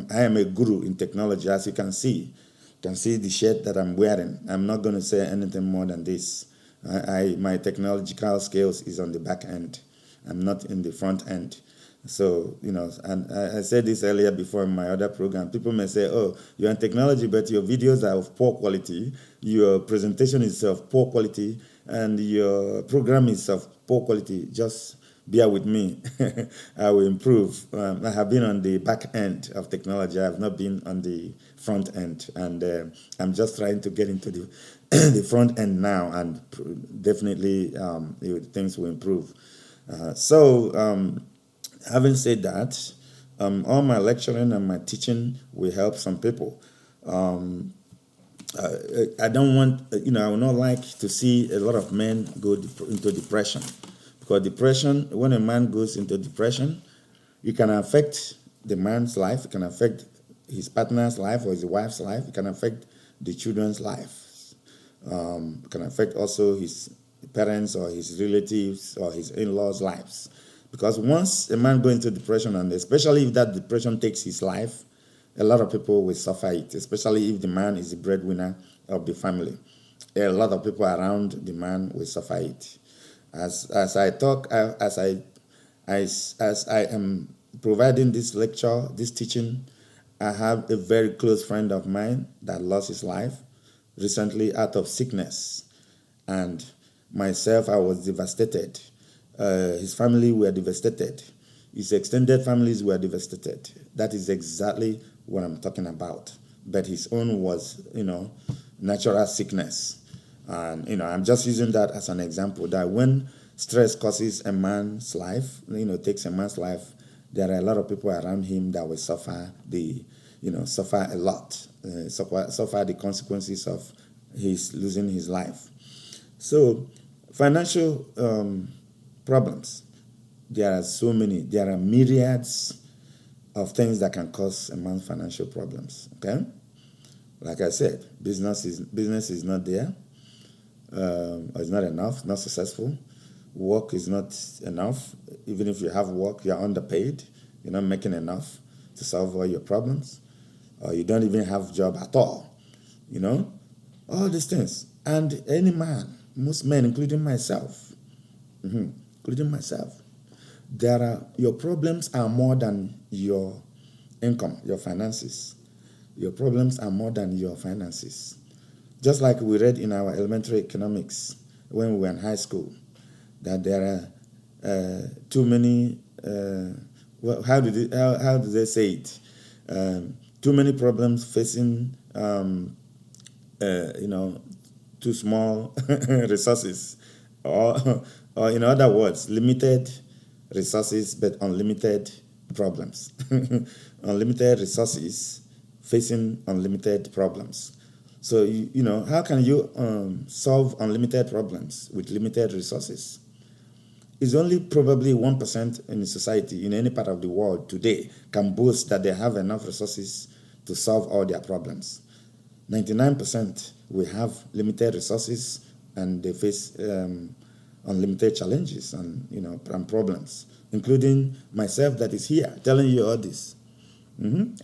A: I am a guru in technology, as you can see. You can see the shirt that I'm wearing. I'm not going to say anything more than this. My technological skills is on the back end. I'm not in the front end. So, and I said this earlier before in my other program. People may say, oh, you're in technology, but your videos are of poor quality. Your presentation is of poor quality, and your program is of poor quality. Just bear with me. I will improve. I have been on the back end of technology. I have not been on the front end. And I'm just trying to get into the, the front end now, and definitely things will improve. Having said that, all my lecturing and my teaching will help some people. I don't want, I would not like to see a lot of men go into depression. Because depression, when a man goes into depression, it can affect the man's life, it can affect his partner's life or his wife's life, it can affect the children's life. It can affect also his parents or his relatives or his in-laws' lives. Because once a man goes into depression, and especially if that depression takes his life, a lot of people will suffer it, especially if the man is the breadwinner of the family. A lot of people around the man will suffer it. As I talk, as I am providing this lecture, this teaching, I have a very close friend of mine that lost his life recently out of sickness. And myself, I was devastated. His family were devastated. His extended families were devastated. That is exactly what I'm talking about. But his own was, natural sickness. And, I'm just using that as an example, that when stress causes a man's life, takes a man's life, there are a lot of people around him that will suffer suffer a lot, suffer the consequences of his losing his life. So financial problems, there are myriads of things that can cause a man's financial problems. Okay, like I said, business is not there, or it's not enough, not successful. Work is not enough. Even if you have work, you're underpaid. You're not making enough to solve all your problems, or you don't even have a job at all. All these things. And any man, most men, including myself, your problems are more than your income, your finances. Your problems are more than your finances. Just like we read in our elementary economics when we were in high school, that there are too many, how do they say it? Too many problems facing, too small resources, or in other words, limited resources but unlimited problems. Unlimited resources facing unlimited problems. So, how can you solve unlimited problems with limited resources? It's only probably 1% in society, in any part of the world today, can boast that they have enough resources to solve all their problems. 99% will have limited resources, and they face unlimited challenges and problems, including myself that is here telling you all this.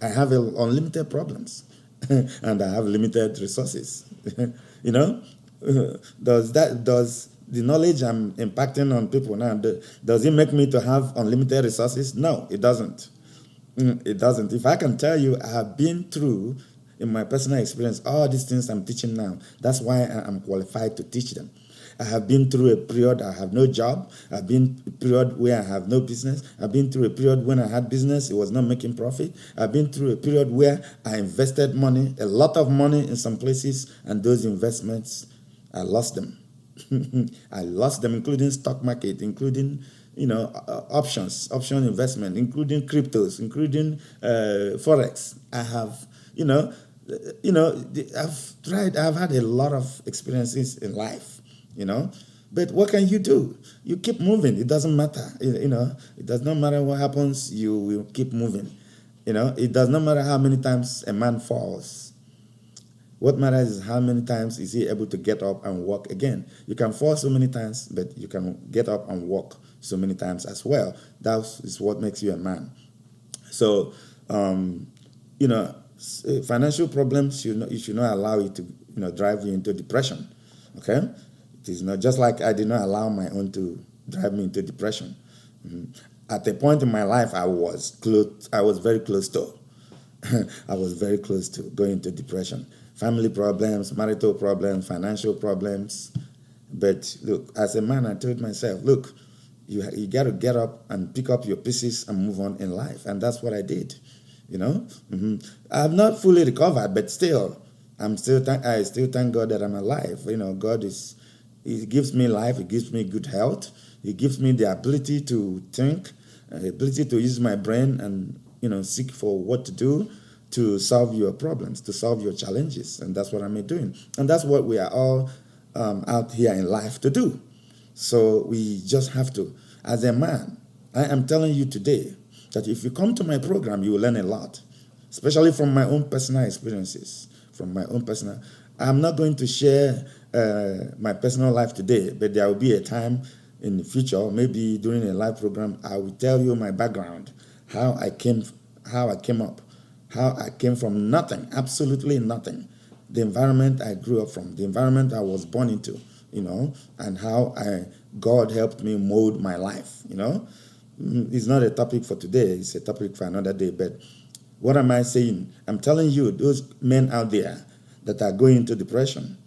A: I have unlimited problems and I have limited resources. Does the knowledge I'm impacting on people now, does it make me to have unlimited resources? No, it doesn't. It doesn't. If I can tell you I have been through in my personal experience, all these things I'm teaching now, that's why I'm qualified to teach them. I have been through a period I have no job. I've been through a period where I have no business. I've been through a period when I had business, it was not making profit. I've been through a period where I invested money, a lot of money in some places, and those investments, I lost them. I lost them, including stock market, including option investment, including cryptos, including forex. I have, I've had a lot of experiences in life. But what can you do? You keep moving. It doesn't matter. It does not matter what happens. You will keep moving. It does not matter how many times a man falls. What matters is how many times is he able to get up and walk again. You can fall so many times, but you can get up and walk so many times as well. That is what makes you a man. So, financial problems, you should not allow it to, drive you into depression. Okay? It is not just like I did not allow my own to drive me into depression. At a point in my life, I was very close to. I was very close to going into depression. Family problems, marital problems, financial problems. But look, as a man, I told myself, look, you got to get up and pick up your pieces and move on in life. And that's what I did. I'm not fully recovered, but still, I still thank God that I'm alive. God He gives me life. He gives me good health. He gives me the ability to think, ability to use my brain and, seek for what to do to solve your problems, to solve your challenges. And that's what I'm doing. And that's what we are all out here in life to do. So we just have to, as a man, I am telling you today that if you come to my program, you will learn a lot, especially from my own personal experiences, I'm not going to share my personal life today, but there will be a time in the future, maybe during a live program, I will tell you my background, how I came up, how I came from nothing, absolutely nothing, the environment I grew up from, the environment I was born into, and how God helped me mold my life, It's not a topic for today, it's a topic for another day, but what am I saying? I'm telling you, those men out there that are going into depression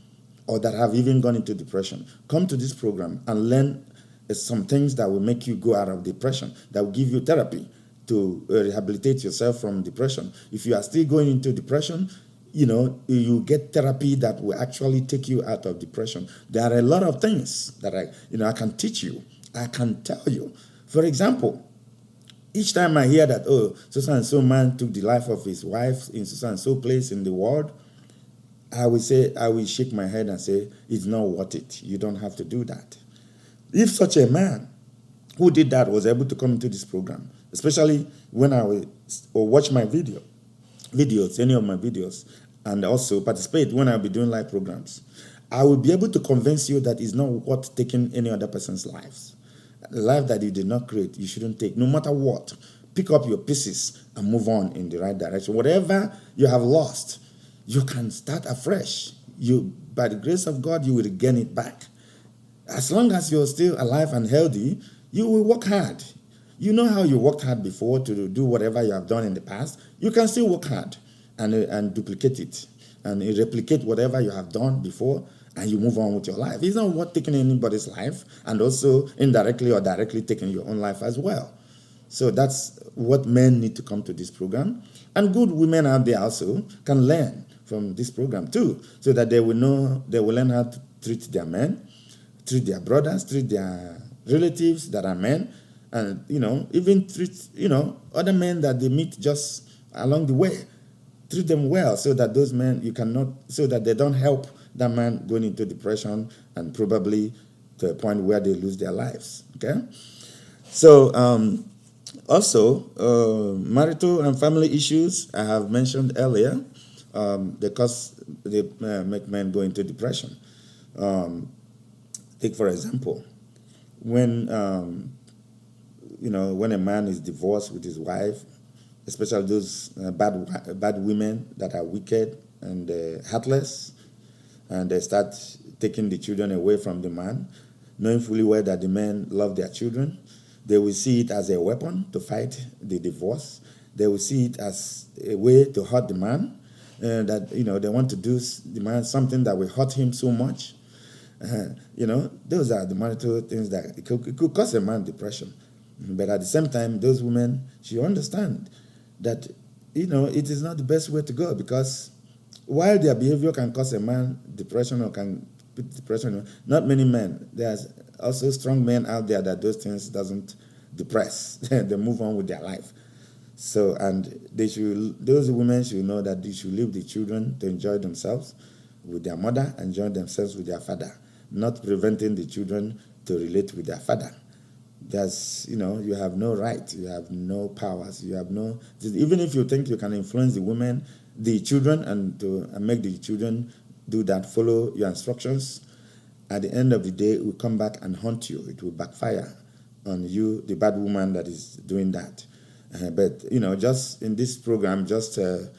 A: or that have even gone into depression, come to this program and learn some things that will make you go out of depression, that will give you therapy to rehabilitate yourself from depression. If you are still going into depression, you get therapy that will actually take you out of depression. There are a lot of things that I can teach you. I can tell you. For example, each time I hear that, so-and-so man took the life of his wife in so-and-so place in the world, I will shake my head and say, it's not worth it. You don't have to do that. If such a man who did that was able to come into this program, especially when I will watch my any of my videos, and also participate when I'll be doing live programs, I will be able to convince you that it's not worth taking any other person's lives. The life that you did not create, you shouldn't take, no matter what. Pick up your pieces and move on in the right direction. Whatever you have lost, you can start afresh. By the grace of God, you will gain it back. As long as you're still alive and healthy, you will work hard. You know how you worked hard before to do whatever you have done in the past. You can still work hard and duplicate it and replicate whatever you have done before, and you move on with your life. It's not worth taking anybody's life, and also indirectly or directly taking your own life as well. So that's what men need to come to this program. And good women out there also can learn from this program too, so that they will learn how to treat their men, treat their brothers, treat their relatives that are men, and even treat other men that they meet just along the way. Treat them well, so that those men so that they don't help that man going into depression and probably to a point where they lose their lives. Okay, so also marital and family issues I have mentioned earlier, because they make men go into depression. Take for example, when when a man is divorced with his wife, especially those bad women that are wicked and heartless, and they start taking the children away from the man, knowing fully well that the men love their children, they will see it as a weapon to fight the divorce. They will see it as a way to hurt the man. that they want to demand something that will hurt him so much. Those are the marital things that it could cause a man depression. But at the same time, those women should understand that it is not the best way to go, because while their behavior can cause a man depression or can put depression, not many men. There's also strong men out there that those things doesn't depress. They move on with their life. So, and those women should know that they should leave the children to enjoy themselves with their mother, enjoy themselves with their father, not preventing the children to relate with their father. You have no right, you have no powers, you have no, even if you think you can influence the children, and make the children do that, follow your instructions, at the end of the day, it will come back and haunt you. It will backfire on you, the bad woman that is doing that. But just in this program, just to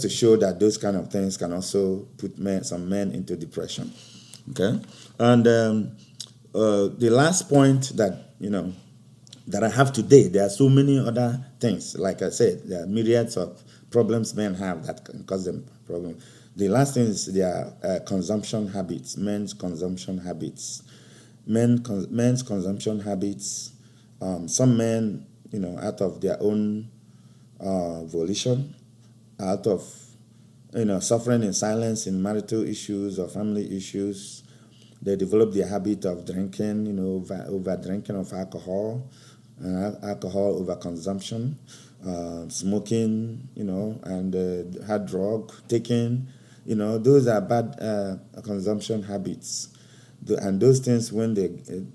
A: show that those kind of things can also put some men into depression. Okay, and the last point that I have today, there are so many other things. Like I said, there are myriads of problems men have that can cause them problems. The last thing is their consumption habits, men's consumption habits. Men's consumption habits. Some men, out of their own volition, out of suffering in silence in marital issues or family issues, they develop the habit of drinking, over drinking of alcohol, alcohol over consumption, smoking, and hard drug taking. Those are bad consumption habits. And those things, when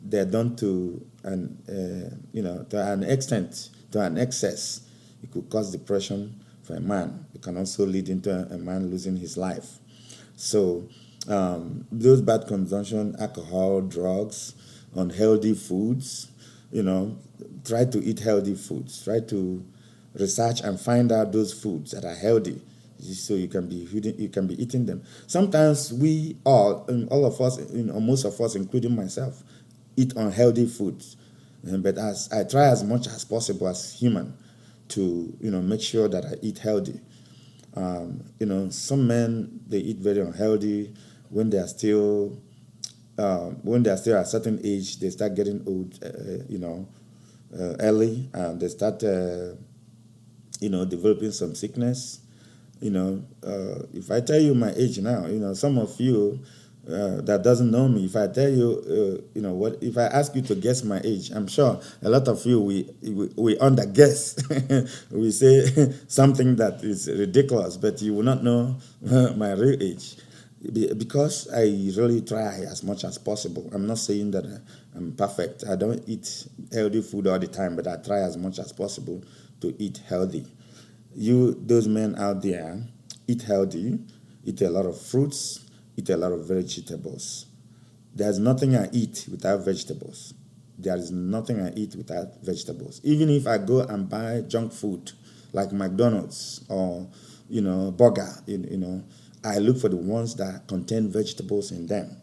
A: they're done to an extent, to an excess, it could cause depression for a man. It can also lead into a man losing his life. So those bad consumption, alcohol, drugs, unhealthy foods, try to eat healthy foods. Try to research and find out those foods that are healthy, so you can be eating them. Sometimes we all of us, most of us, including myself, eat unhealthy foods. But as I try as much as possible as human to make sure that I eat healthy. Some men, they eat very unhealthy when they are still at a certain age. They start getting old, early, and they start developing some sickness. If I tell you my age now, some of you that doesn't know me, if I tell you, if I ask you to guess my age, I'm sure a lot of you we under guess. We say something that is ridiculous, but you will not know my real age, because I really try as much as possible. I'm not saying that I'm perfect. I don't eat healthy food all the time, but I try as much as possible to eat healthy. Those men out there, eat healthy, eat a lot of fruits, eat a lot of vegetables. There's nothing I eat without vegetables. There is nothing I eat without vegetables. Even if I go and buy junk food like McDonald's or burger, I look for the ones that contain vegetables in them.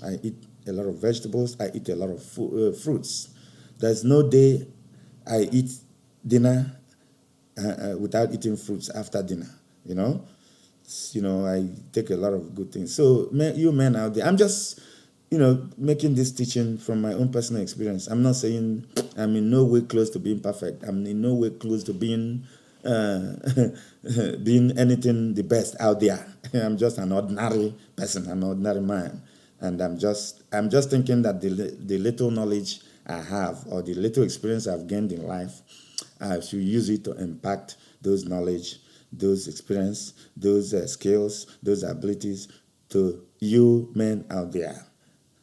A: I eat a lot of vegetables. I eat a lot of fruits. There's no day I eat dinner without eating fruits after dinner. I take a lot of good things. So you men out there, I'm just making this teaching from my own personal experience. I'm not saying I'm in no way close to being perfect. I'm in no way close to being being anything the best out there. I'm just an ordinary person, an ordinary man, and I'm just thinking that the little knowledge I have, or the little experience I've gained in life, I should use it to impact those knowledge, those experience, those skills, those abilities to you men out there,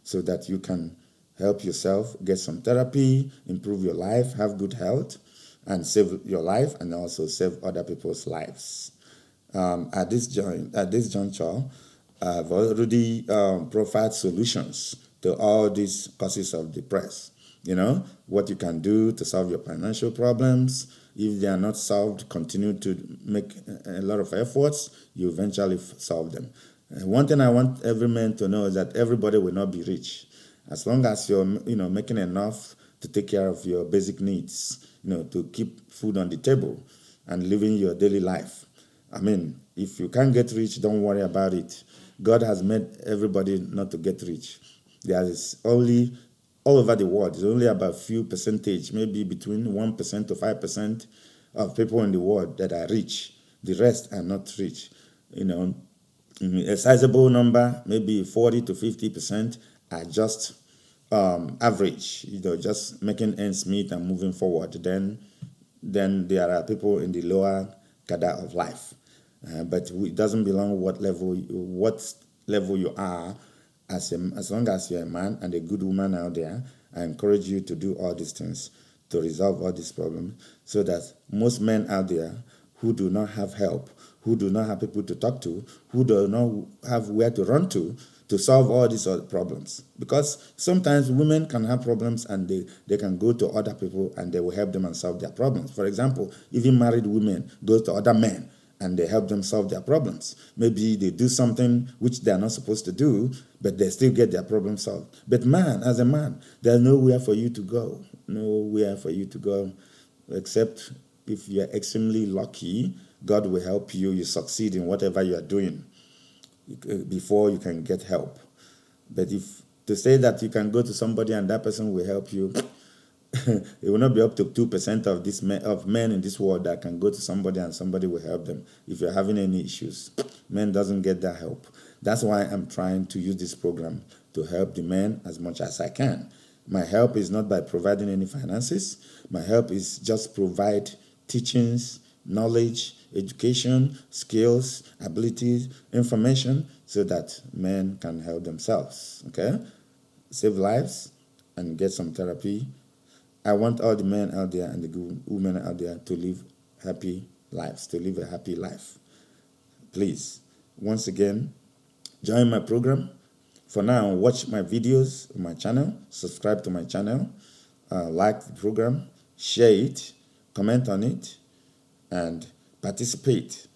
A: so that you can help yourself, get some therapy, improve your life, have good health, and save your life, and also save other people's lives. At this juncture, I've already provided solutions to all these causes of depression. What you can do to solve your financial problems. If they are not solved, continue to make a lot of efforts. You eventually solve them. One thing I want every man to know is that everybody will not be rich. As long as you're making enough to take care of your basic needs, to keep food on the table and living your daily life. If you can't get rich, don't worry about it. God has made everybody not to get rich. There is only, all over the world, there's only about few percentage, maybe between 1% to 5% of people in the world that are rich. The rest are not rich. You know, a sizable number, maybe 40 to 50%, are just average, just making ends meet and moving forward. Then there are people in the lower cadre of life. But it doesn't belong what level you are. As long as you're a man and a good woman out there, I encourage you to do all these things to resolve all these problems, so that most men out there who do not have help, who do not have people to talk to, who do not have where to run to solve all these other problems. Because sometimes women can have problems and they can go to other people and they will help them and solve their problems. For example, even married women go to other men and they help them solve their problems. Maybe they do something which they are not supposed to do, but they still get their problem solved. But man, as a man, there's nowhere for you to go. Nowhere for you to go, except if you're extremely lucky, God will help you. You succeed in whatever you are doing before you can get help. But if to say that you can go to somebody and that person will help you, it will not be up to 2% of men in this world that can go to somebody and somebody will help them. If you're having any issues, men doesn't get that help. That's why I'm trying to use this program to help the men as much as I can. My help is not by providing any finances. My help is just provide teachings, knowledge, education, skills, abilities, information, so that men can help themselves, okay? Save lives and get some therapy. I want all the men out there and the good women out there to live happy lives, to live a happy life. Please, once again, join my program. For now, watch my videos on my channel, subscribe to my channel, like the program, share it, comment on it, and participate.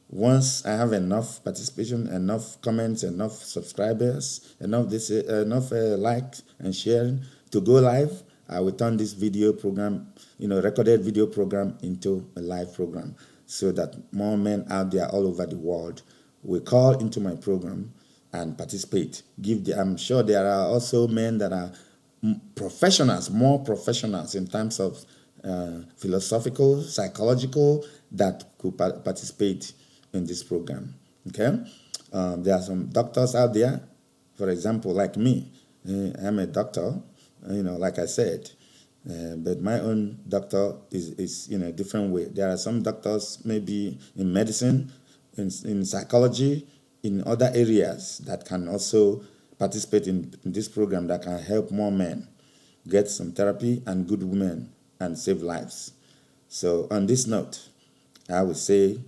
A: Once I have enough participation, enough comments, enough subscribers, enough likes and sharing to go live, I will turn this video program, recorded video program, into a live program, so that more men out there all over the world will call into my program and participate. I'm sure there are also men that are professionals, more professionals in terms of philosophical, psychological, that could participate in this program. Okay, there are some doctors out there, for example, like me. I'm a doctor, like I said, but my own doctor is in a different way. There are some doctors maybe in medicine, in psychology, in other areas that can also participate in this program, that can help more men get some therapy and good women and save lives. So on this note, I would say,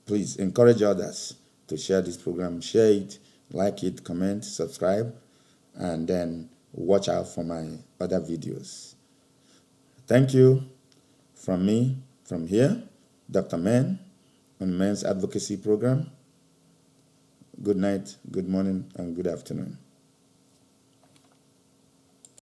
A: please encourage others to share this program. Share it, like it, comment, subscribe, and then watch out for my other videos. Thank you from me, from here, Dr. Men, on Men's Advocacy Program. Good night, good morning, and good afternoon.